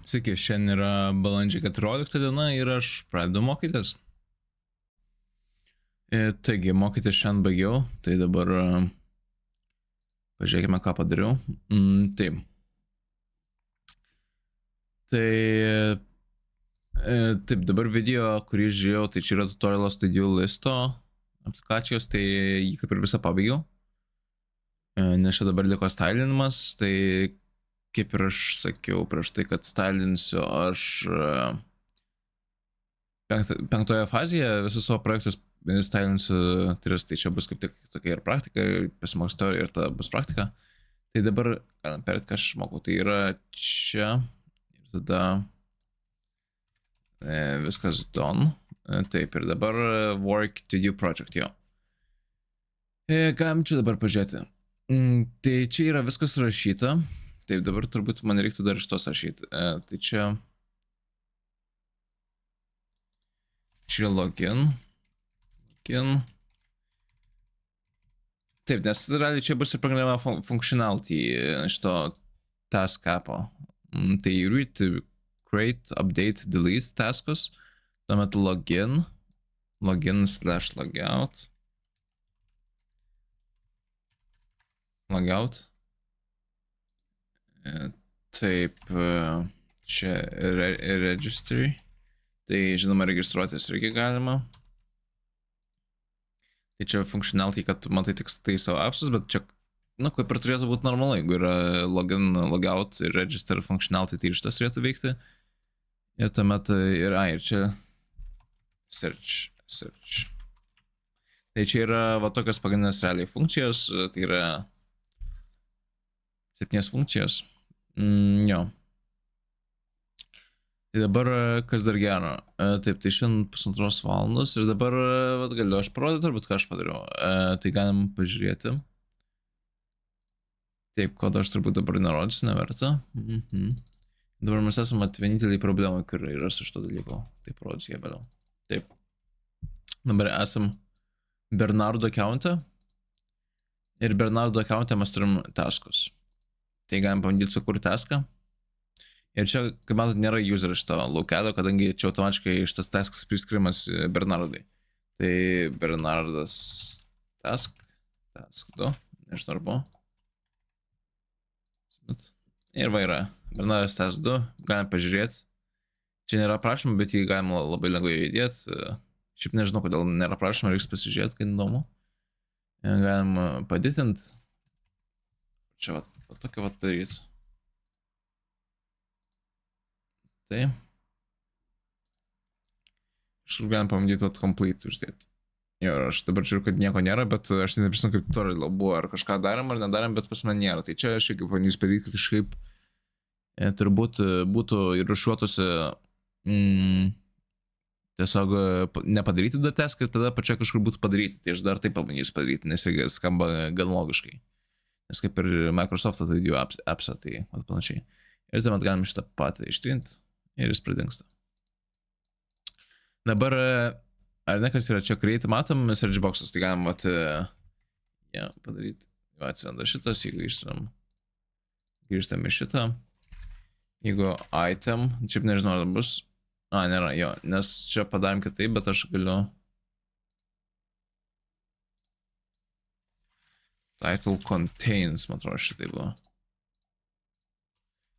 Sveiki, šiandien yra balandžio 14 diena ir aš pradedu mokytis. Taigi, mokytis šiandien baigiau, tai dabar pažiūrėkime, ką padariau. Taip. Taip, dabar video, kurį žiūrėjau, tai čia yra tutorialas Studio Listo aplikacijos, tai jį kaip ir visą pabaigiau. Nes čia dabar liko stylinimas, tai kaip ir aš sakiau prieš tai, kad stylinsiu aš penktoje fazėje visus savo projektus stylinsiu, tai čia bus kaip tik tokia ir praktika, pasimokys teorija ir tada bus praktika. Tai dabar galim perėti, ką aš išmokau, tai yra čia ir tada viskas done. Taip, ir dabar work to do project, jo. Galim čia dabar pažiūrėti. Tai čia yra viskas rašyta. Taip, dabar turbūt man reiktų dar iš tos rašyti. Tai čia login. Taip, nes realiai čia bus ir programa functionality šito task app'o. Tai read, create, update, delete taskus. Tuomet login / logout. Taip, čia registry. Tai žinoma, registruotis irgi galima. Tai čia functionality, kad matai tik tai savo appsus, bet čia, kaip ir turėtų būti normalu, jeigu yra login, logout ir register functionality, tai šitas turėtų veikti. Ir tuomet ir čia search. Tai čia yra va tokios pagrindinės realiai funkcijos, tai yra 7 funkcijos. Jo. Tai dabar kas dar gero. Taip, tai šiandien 1,5 valandos ir dabar galiu aš parodyti, turbūt ką aš padariau. Tai galim pažiūrėti. Taip, kodą aš turbūt dabar nerodysiu, neverta. Dabar mes esame vieninteliai problemai, kur yra su šito dalyko. Tai parodysiu ją vėliau. Taip. Dabar esam Bernardo account'e. Ir Bernardo account'e mes turim taskus. Tai galim pabandyti sukurti taską. Ir čia, kaip matot, nėra user šito laukelio, kadangi čia automatiškai šitas taskas priskiriamas Bernardai. Tai Bernardas task 2, nežinau ar buvo. Ir va yra, Bernardas task 2, galim pažiūrėti. Čia nėra prašymų, bet jį galima labai lengvai įdėti. Šiaip nežinau, kodėl nėra prašymų, reiks pasižiūrėti, kai įdomu. Galim padidinti. Čia va tokia va daryti. Tai. Iš kur galim pamandyti complete uždėti. Ir aš dabar žiūriu, kad nieko nėra, bet aš neprisimenu, kaip tutorial buvo, ar kažką darėm ar nedarėm, bet pas man nėra. Tai čia aš irgi pabandysiu padaryti, kad kažkaip turbūt būtų ir rušiuotųsi tiesiog nepadaryti dar task ir tada pačia kažkur būtų padaryti. Tai aš dar taip pabandysiu padaryti, nes irgi skamba gan logiškai. Nes kaip ir Microsoft'o tai jų apps'ą, tai panašiai. Ir tuomet galim šitą patį ištrinti ir jis pradingsta. Dabar, ar ne kas yra čia create, matom, search box'as, tai galim padaryti. Atsiranda šitas, jeigu grįžtam į šitą. Jeigu item, šiaip nežinau, ar bus. Nėra, jo, nes čia padarėm kitaip, bet aš galiu. Title contains, man atrodo, šitai buvo.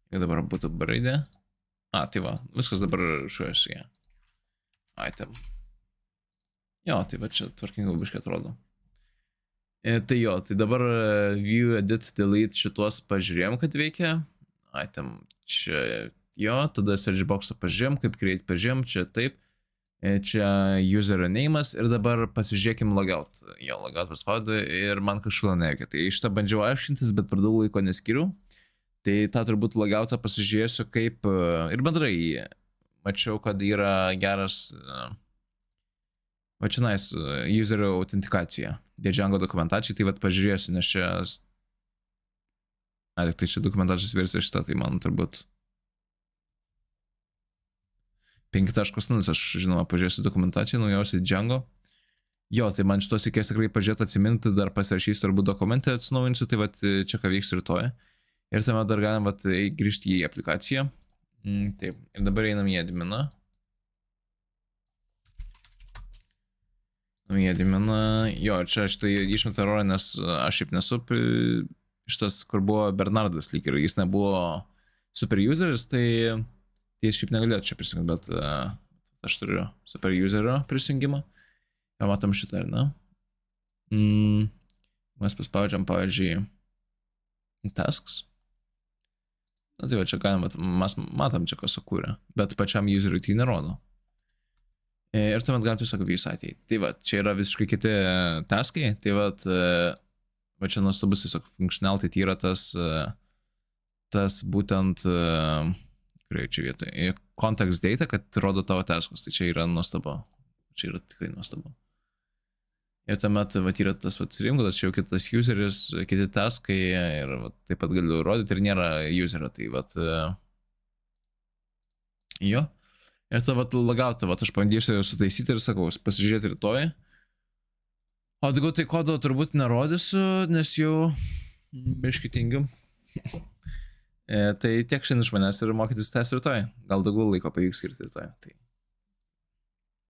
Jeigu dabar būtų braidė. Tai va, viskas dabar šuojasi, ja. Item. Jo, tai va čia tvarkingai biškai atrodo. Tai jo, tai dabar view, edit, delete šituos pažiūrėjom, kad veikia. Item čia jo, tada search box'ą pažiūrėjom, kaip create pažiūrėjom, čia taip. Čia user name'as ir dabar pasižiūrėkim logout. Jo, logout paspaudė ir man kažkodėl neveikia. Tai šitą bandžiau aiškintis, bet per daug laiko neskiriu. Tai tą turbūt logoutą pasižiūrėsiu kaip ir bendrai mačiau, kad yra geras va čia nice userio autentikacija. Django dokumentacijai, tai vat pažiūrėsiu, nes čia tik tai čia dokumentacijos versija šita, tai man turbūt 5.0 aš žinoma pažiūrėsiu dokumentaciją naujausiai Django. Jo, tai man šitos reikės tikrai pažiūrėti, atsiminti, dar pasirašysiu turbūt dokumentą atsinaujinsiu, tai vat čia ką vyks rytoj. Ir tuomet dar galim grįžti į aplikaciją. Taip, ir dabar einam į adminą. Jo, čia aš tai išmetą erorą, nes aš šiaip nesu šitas, kur buvo Bernardas lyg ir jis nebuvo super useris, tai jis šiaip negalėtų čia prisijungti, bet aš turiu super userio prisijungimą. Ir matom šitą, ar ne? Mes paspaudžiam, pavyzdžiui, tasks. Na tai va, čia galim, mes matom čia, kas sukūrė, bet pačiam useriui tai nerodo. Ir tuomet galim tiesiog visatį. Tai va, čia yra visiškai kiti taskai, tai va čia nuostabus tiesiog functionality, tai yra tas būtent, kurioje čia vietoje, context data, kad rodo tavo taskus, tai čia yra nuostabu. Čia yra tikrai nuostabu. Ir tuomet, va, yra tas atsirinkotas, čia jau kitas useris, kiti taskai ir va, taip pat galiu rodyti ir nėra userio, tai va, jo. Ir tada lagauti, aš bandysiu sutaisyti ir sakau, pasižiūrėti rytoj. O daugiau tai kodo turbūt nerodysiu, nes jau biškį tingiu. Tai tiek šiandien iš manęs ir mokytis tęs rytoj. Gal daugiau laiko pavyks skirti rytoj. Tai